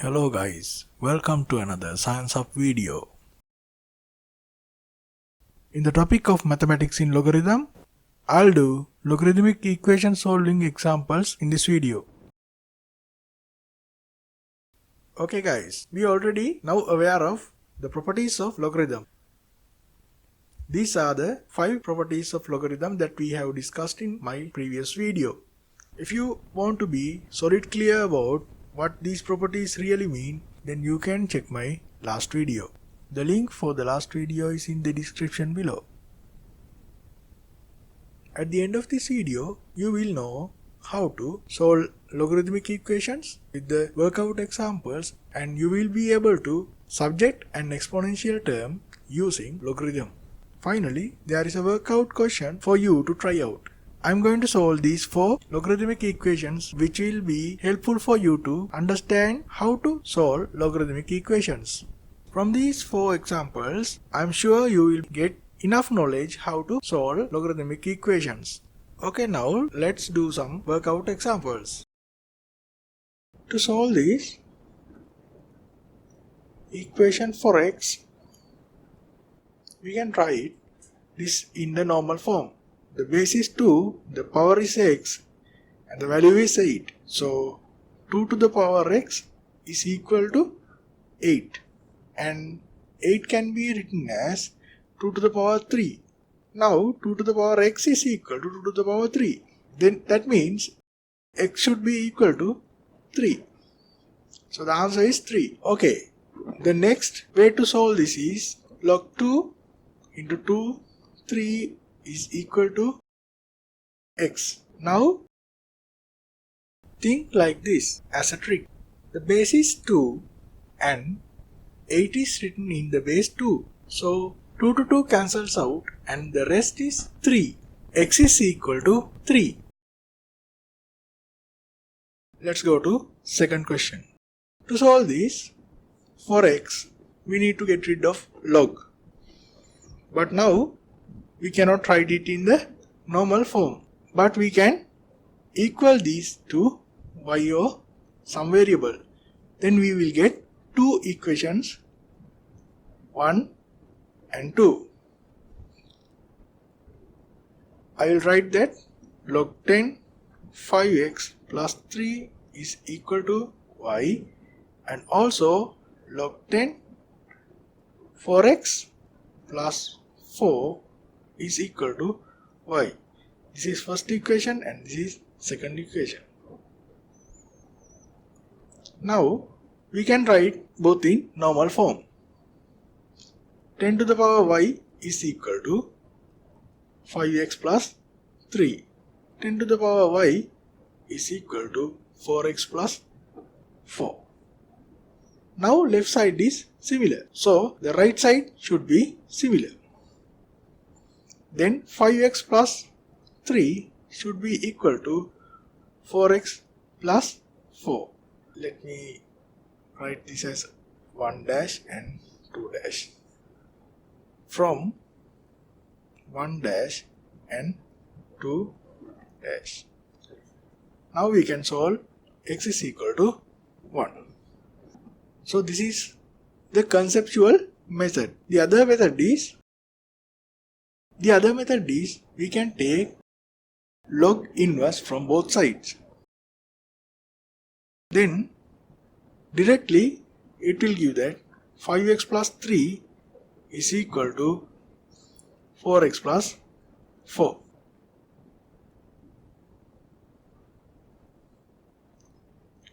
Hello guys, welcome to another Science Up video. In the topic of mathematics in logarithm, I'll do logarithmic equation solving examples in this video. Okay guys, we already now aware of the properties of logarithm. These are the 5 properties of logarithm that we have discussed in my previous video. If you want to be solid clear about what these properties really mean, then you can check my last video. The link for the last video is in the description below. At the end of this video, you will know how to solve logarithmic equations with the workout examples, and you will be able to subject an exponential term using logarithm. Finally, there is a workout question for you to try out. I am going to solve these 4 logarithmic equations, which will be helpful for you to understand how to solve logarithmic equations. From these 4 examples, I am sure you will get enough knowledge how to solve logarithmic equations. Okay, now let's do some workout examples. To solve this equation for x, we can write this in the normal form. The base is 2, the power is x, and the value is 8. So 2 to the power x is equal to 8, and 8 can be written as 2 to the power 3. Now 2 to the power x is equal to 2 to the power 3. Then that means x should be equal to 3. So the answer is 3. Okay. The next way to solve this is log 2 into 2, 3 is equal to x. Now think like this as a trick. The base is 2 and 8 is written in the base 2. So 2 to 2 cancels out and the rest is 3. X is equal to 3. Let's go to second question. To solve this, for x, we need to get rid of log. But now we cannot write it in the normal form, but we can equal these to y or some variable. Then we will get 2 equations, 1 and 2. I will write that log 10 5x plus 3 is equal to y, and also log 10 4x plus 4 is equal to y. This is first equation and this is second equation. Now we can write both in normal form. 10 to the power y is equal to 5x plus 3. 10 to the power y is equal to 4x plus 4. Now left side is similar, so the right side should be similar. Then 5x plus 3 should be equal to 4x plus 4. Let me write this as 1 dash and 2 dash. From 1 dash and 2 dash. Now we can solve x is equal to 1. So this is the conceptual method. The other method is we can take log inverse from both sides. Then directly it will give that 5x plus 3 is equal to 4x plus 4.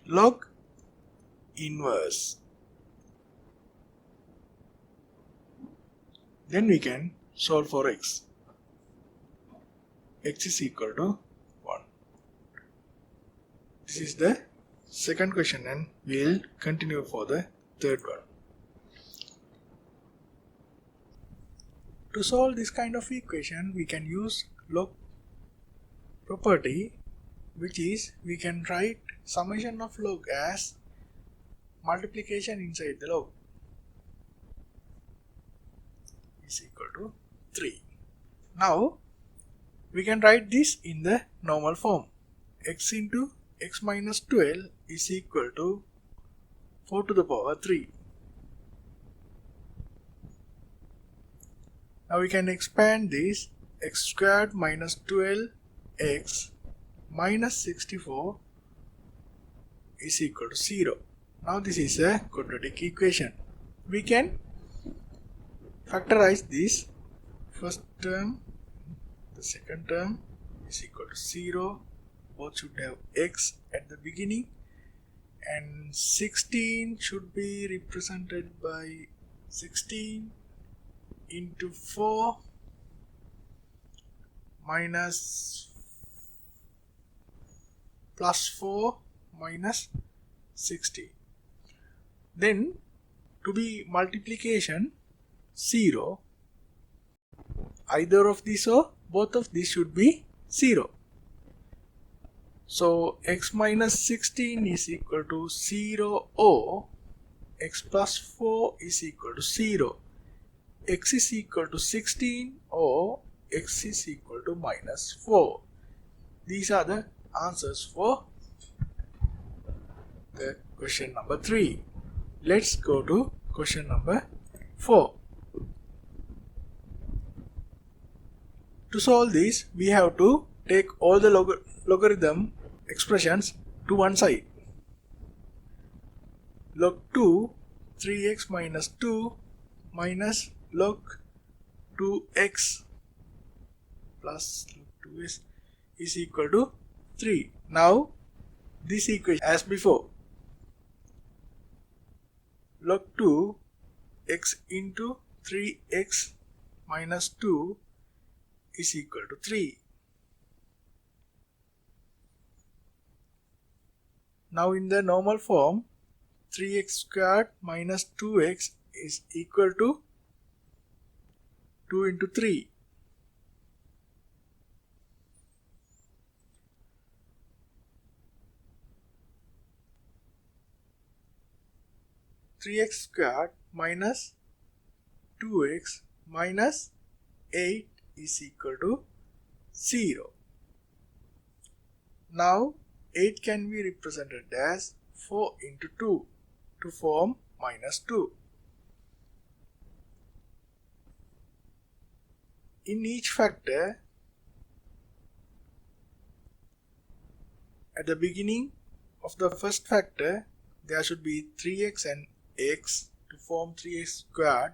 Log inverse. Then we can solve for x. X is equal to 1. This is the second question, and we will continue for the third one. To solve this kind of equation, we can use log property, which is we can write summation of log as multiplication inside the log is equal to 3. Now we can write this in the normal form. X into x minus 12 is equal to 4 to the power 3. Now we can expand this. X squared minus 12x minus 64 is equal to 0. Now this is a quadratic equation. We can factorize this. First term, the second term is equal to 0. Both should have x at the beginning, and 16 should be represented by 16 into 4 minus plus 4 minus 60. Then to be multiplication 0, either of these or both of these should be 0. So x minus 16 is equal to 0 or x plus 4 is equal to 0. X is equal to 16 or x is equal to minus 4. These are the answers for the question number 3. Let's go to question number 4. To solve this, we have to take all the logarithm expressions to one side. Log 2 3x minus 2 minus log 2x plus log 2x is equal to 3. Now this equation as before. Log 2 x into 3x minus 2 is equal to 3. Now in the normal form, 3x squared minus 2x is equal to 2 into 3. X squared minus 2x minus 8 is equal to 0. Now 8 can be represented as 4 into 2 to form minus 2. In each factor, at the beginning of the first factor, there should be 3x and x to form 3x squared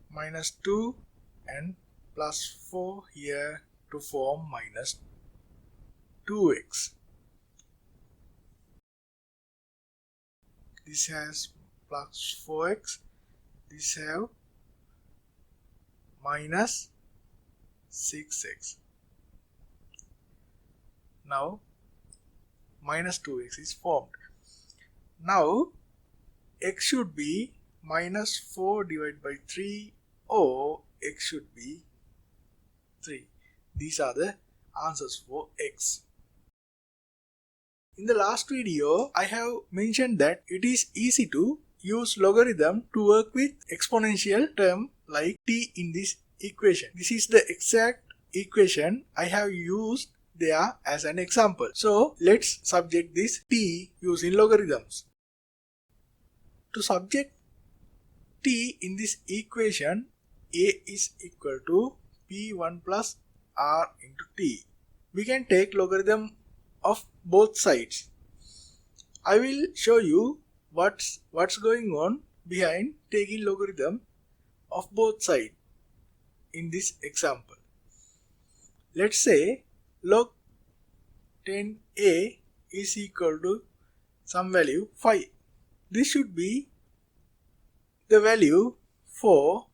minus 2 and plus 4 here to form minus 2x. This has plus 4x, this have minus 6x. Now minus 2x is formed. Now x should be minus 4 divided by 3 or x should be 3. These are the answers for x. In the last video, I have mentioned that it is easy to use logarithm to work with exponential term like t in this equation. This is the exact equation I have used there as an example. So let's subject this t using logarithms. To subject t in this equation, a is equal to p1 plus r into t. We can take logarithm of both sides. I will show you what's going on behind taking logarithm of both sides in this example. Let's say log 10a is equal to some value 5. This should be the value for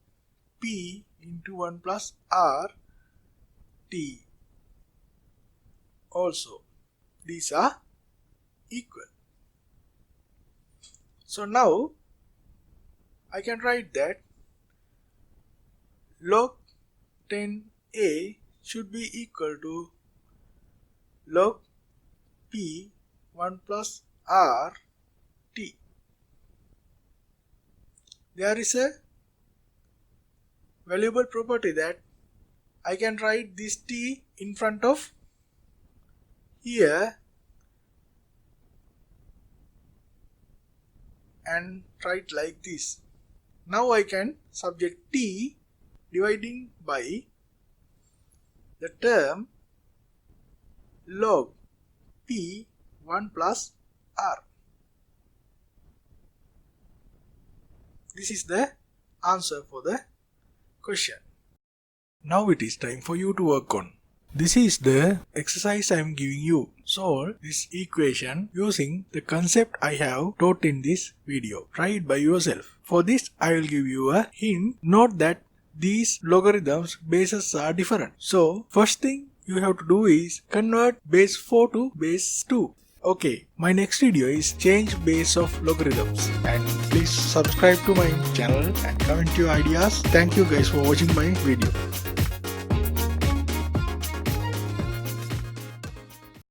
p into 1 plus r t. Also, these are equal. So now I can write that log 10a should be equal to log p 1 plus r t. There is a valuable property that I can write this t in front of here and write like this. Now I can subject t dividing by the term log p 1 plus r. This is the answer for the question. Now it is time for you to work on. This is the exercise I am giving you. Solve this equation using the concept I have taught in this video. Try it by yourself. For this I will give you a hint. Note that these logarithms bases are different. So first thing you have to do is convert base 4 to base 2. Okay, my next video is change base of logarithms, and please subscribe to my channel and comment your ideas. Thank you guys for watching my video.